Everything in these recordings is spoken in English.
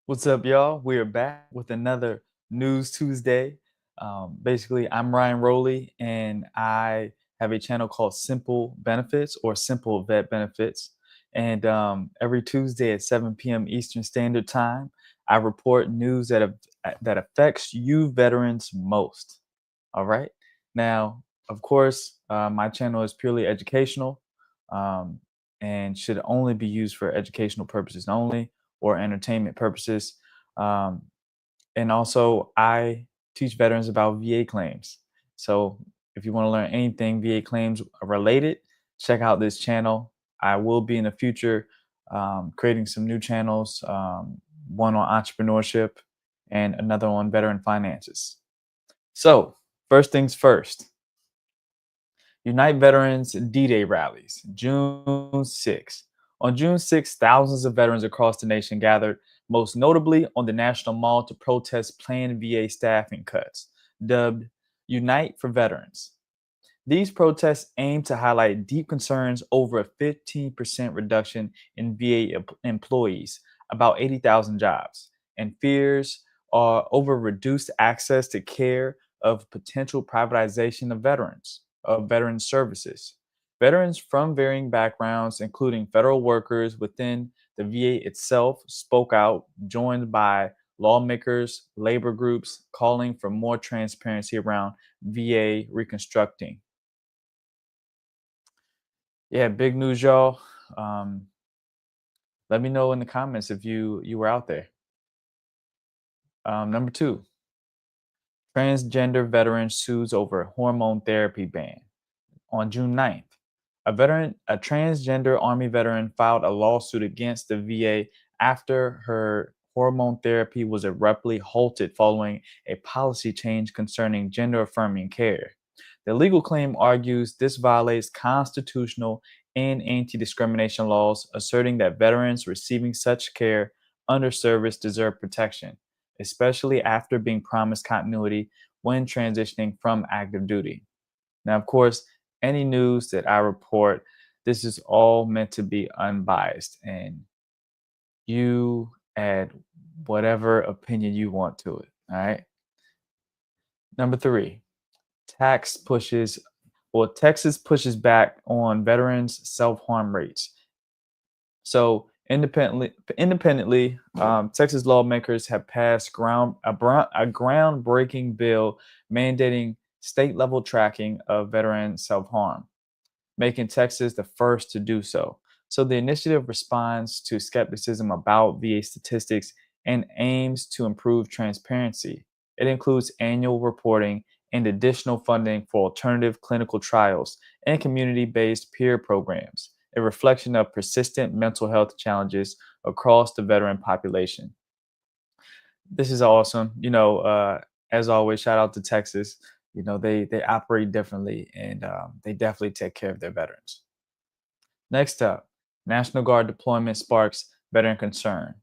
What's up, y'all? We are back with another News Tuesday. Basically, I'm Ryan Rowley, and I have a channel called Simple Benefits or Simple Vet Benefits. And every Tuesday at 7 p.m. Eastern Standard Time, I report news that affects you veterans most. All right. Now, of course, my channel is purely educational um, and should only be used for educational purposes only or entertainment purposes. Um, and also, I teach veterans about VA claims. So, if you want to learn anything VA claims related, check out this channel. I will be in the future creating some new channels, one on entrepreneurship and another on veteran finances. So, first things first, Unite Veterans D-Day rallies, June 6th. On June 6th, thousands of veterans across the nation gathered, most notably on the National Mall to protest planned VA staffing cuts, dubbed Unite for Veterans. These protests aim to highlight deep concerns over a 15% reduction in VA employees, about 80,000 jobs, and fears are over reduced access to care of potential privatization of veteran services. Veterans from varying backgrounds, including federal workers within the VA itself, spoke out, joined by lawmakers, labor groups calling for more transparency around VA reconstructing. Yeah, big news, y'all. Um, Let me know in the comments if you were out there. Number two, transgender veteran sues over hormone therapy ban. On June 9th, a transgender Army veteran filed a lawsuit against the VA after her hormone therapy was abruptly halted following a policy change concerning gender affirming care. The legal claim argues this violates constitutional and anti discrimination laws, asserting that veterans receiving such care under service deserve protection, especially after being promised continuity when transitioning from active duty. Now, of course, any news that I report, this is all meant to be unbiased, and you add whatever opinion you want to it. All right. Number three, tax pushes, Texas pushes back on veterans' self harm rates. So independently, Texas lawmakers have passed a groundbreaking bill mandating state level tracking of veteran self harm, making Texas the first to do so. So the initiative responds to skepticism about VA statistics and aims to improve transparency. It includes annual reporting and additional funding for alternative clinical trials and community based peer programs, a reflection of persistent mental health challenges across the veteran population. This is awesome. As always, shout out to Texas. They operate differently, and they definitely take care of their veterans. Next up, National Guard deployment sparks veteran concern.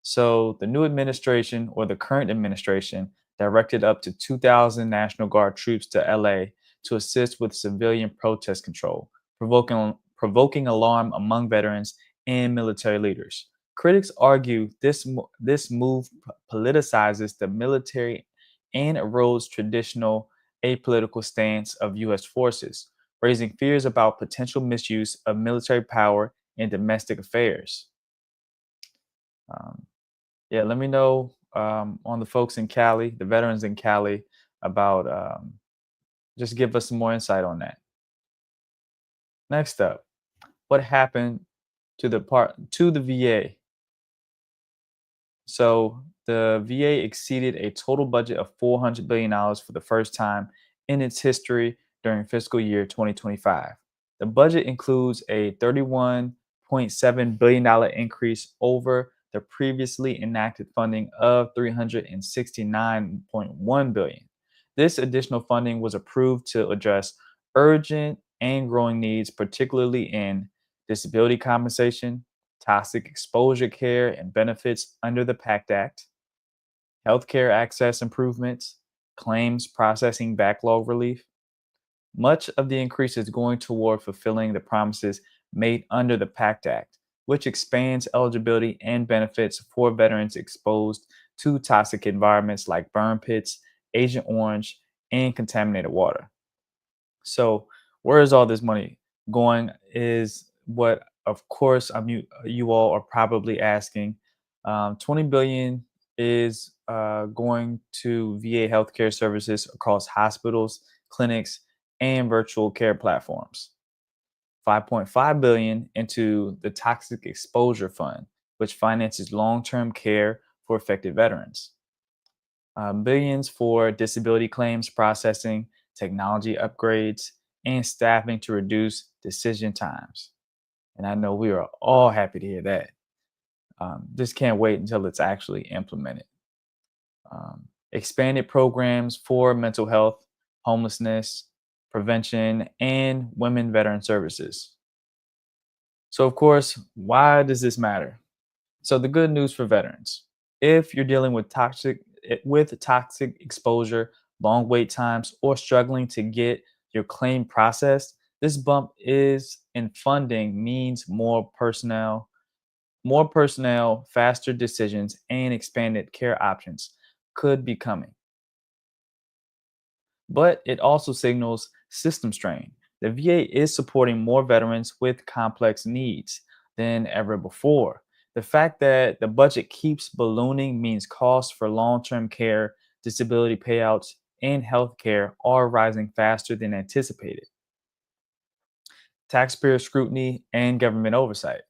So, the new administration or the current administration directed up to 2,000 National Guard troops to LA to assist with civilian protest control, provoking alarm among veterans and military leaders. Critics argue this move politicizes the military and erodes traditional apolitical stance of U.S. forces, raising fears about potential misuse of military power in domestic affairs. Um, yeah, let me know on the folks in Cali, the veterans in Cali, about just give us some more insight on that. Next up, what happened to the VA? So the VA exceeded a total budget of $400 billion for the first time in its history during fiscal year 2025. The budget includes a $31.7 billion increase over the previously enacted funding of $369.1 billion. This additional funding was approved to address urgent and growing needs, particularly in disability compensation, toxic exposure care and benefits under the PACT Act, healthcare access improvements, claims processing backlog relief. Much of the increase is going toward fulfilling the promises made under the PACT Act, which expands eligibility and benefits for veterans exposed to toxic environments like burn pits, Agent Orange, and contaminated water. So, where is all this money going? Is what, of course, you all are probably asking. 20 billion is going to VA healthcare services across hospitals, clinics, and virtual care platforms. 5.5 billion into the Toxic Exposure Fund, which finances long-term care for affected veterans. Billions for disability claims processing, technology upgrades, and staffing to reduce decision times. And I know we are all happy to hear that. Just can't wait until it's actually implemented. Expanded programs for mental health, homelessness, prevention, and women veteran services. So, of course, why does this matter? So the good news for veterans: if you're dealing with toxic exposure, long wait times, or struggling to get your claim processed, this bump is in funding means more personnel, faster decisions, and expanded care options could be coming. But it also signals system strain. The VA is supporting more veterans with complex needs than ever before. The fact that the budget keeps ballooning means costs for long term care, disability payouts, and health care are rising faster than anticipated. Taxpayer scrutiny and government oversight.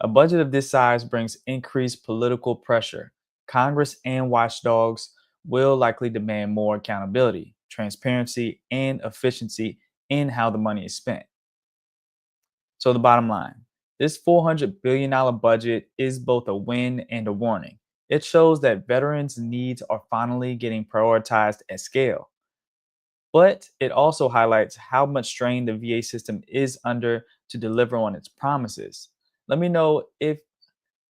A budget of this size brings increased political pressure. Congress and watchdogs will likely demand more accountability, transparency, and efficiency in how the money is spent. So, the bottom line: this $400 billion budget is both a win and a warning. It shows that veterans' needs are finally getting prioritized at scale. But it also highlights how much strain the VA system is under to deliver on its promises. Let me know if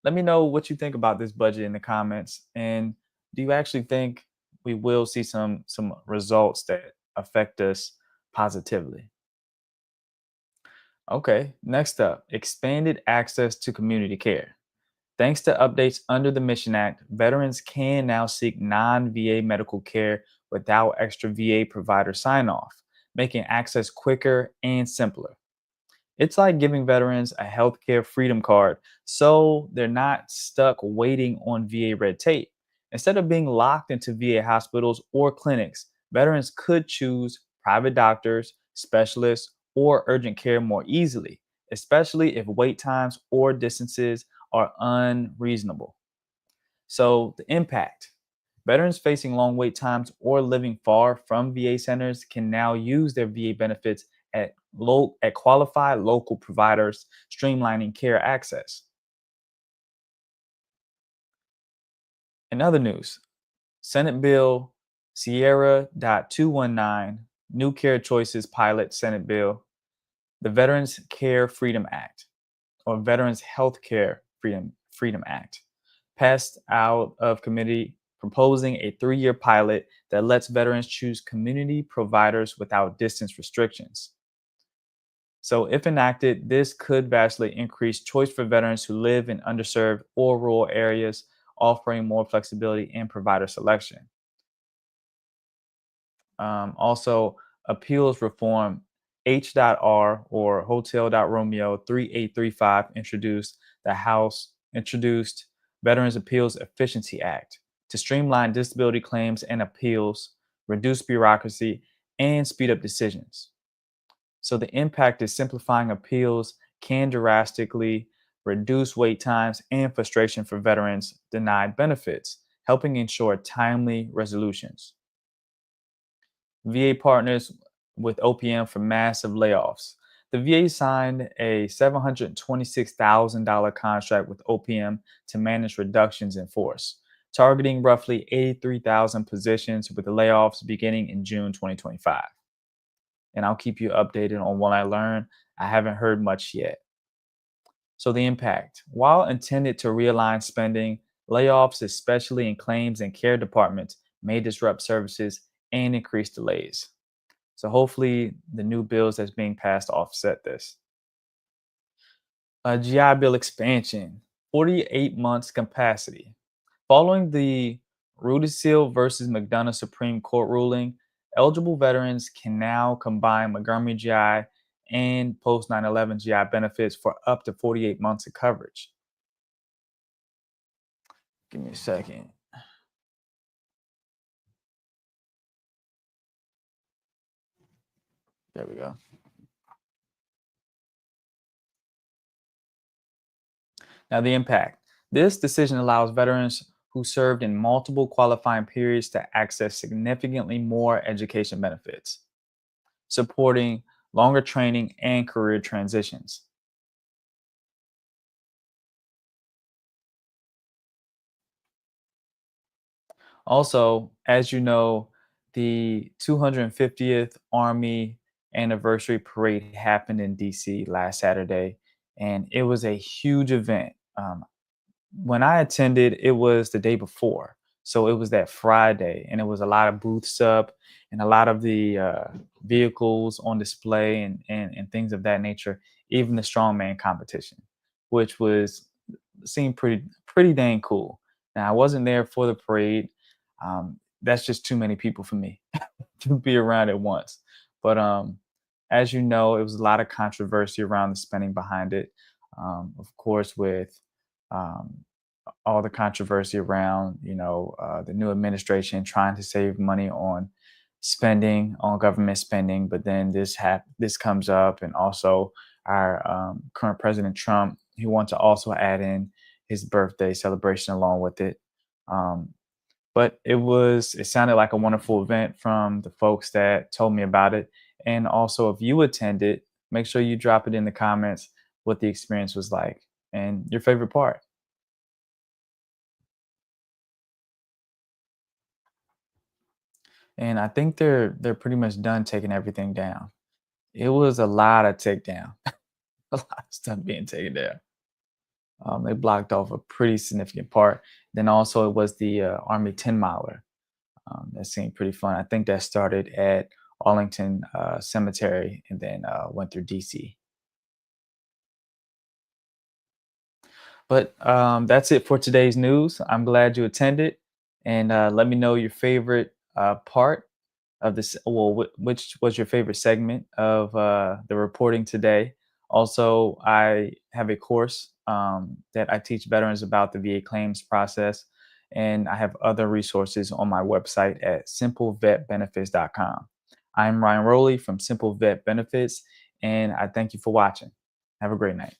Let me know what you think about this budget in the comments. And do you actually think we will see some results that affect us positively? Okay, next up, expanded access to community care. Thanks to updates under the Mission Act, veterans can now seek non VA medical care without extra VA provider sign off, making access quicker and simpler. It's like giving veterans a healthcare freedom card so they're not stuck waiting on VA red tape. Instead of being locked into VA hospitals or clinics, veterans could choose private doctors, specialists, or urgent care more easily, especially if wait times or distances are unreasonable. So, the impact: veterans facing long wait times or living far from VA centers can now use their VA benefits at qualified local providers, streamlining care access. In other news, Senate Bill Sierra.219, New Care Choices Pilot Senate Bill, the Veterans Care Freedom Act, or Veterans Health Care Freedom Act, passed out of committee, proposing a 3-year pilot that lets veterans choose community providers without distance restrictions. So, if enacted, this could vastly increase choice for veterans who live in underserved or rural areas, offering more flexibility in provider selection. Also, appeals reform H.R or Hotel.Romeo 3835 introduced Veterans Appeals Efficiency Act to streamline disability claims and appeals, reduce bureaucracy, and speed up decisions. So the impact is simplifying appeals can drastically reduce wait times and frustration for veterans denied benefits, helping ensure timely resolutions. VA partners with OPM for massive layoffs. The VA signed a $726,000 contract with OPM to manage reductions in force, targeting roughly 83,000 positions with the layoffs beginning in June 2025. And I'll keep you updated on what I learn. I haven't heard much yet. So, the impact: while intended to realign spending, layoffs, especially in claims and care departments, may disrupt services and increase delays. So, hopefully, the new bills that's being passed offset this. A GI Bill expansion, 48 months capacity. Following the Rudisill versus McDonough Supreme Court ruling, eligible veterans can now combine Montgomery GI and post 9/11 GI benefits for up to 48 months of coverage. Give me a second. There we go. Now, the impact. This decision allows veterans who served in multiple qualifying periods to access significantly more education benefits, supporting longer training and career transitions. Also, as you know, the 250th Army anniversary parade happened in DC last Saturday, and it was a huge event. When I attended, it was the day before. So it was that Friday, and it was a lot of booths up and a lot of the vehicles on display and things of that nature, even the strongman competition, which was seemed pretty dang cool. Now, I wasn't there for the parade. That's just too many people for me to be around at once. But as you know, it was a lot of controversy around the spending behind it. Of course, with um, all the controversy around, the new administration trying to save money on spending, on government spending, but then this comes up, and also our current President Trump, he wants to also add in his birthday celebration along with it. Um, but it sounded like a wonderful event from the folks that told me about it. And also, if you attended, make sure you drop it in the comments what the experience was like and your favorite part. And I think they're pretty much done taking everything down. It was a lot of takedown, a lot of stuff being taken down. They blocked off a pretty significant part. Then also it was the Army 10 miler. That seemed pretty fun. I think that started at Arlington Cemetery and then went through DC. But that's it for today's news. I'm glad you attended, and let me know your favorite part of this. Well, which was your favorite segment of the reporting today? Also, I have a course that I teach veterans about the VA claims process, and I have other resources on my website at simplevetbenefits.com. I'm Ryan Rowley from Simple Vet Benefits, and I thank you for watching. Have a great night.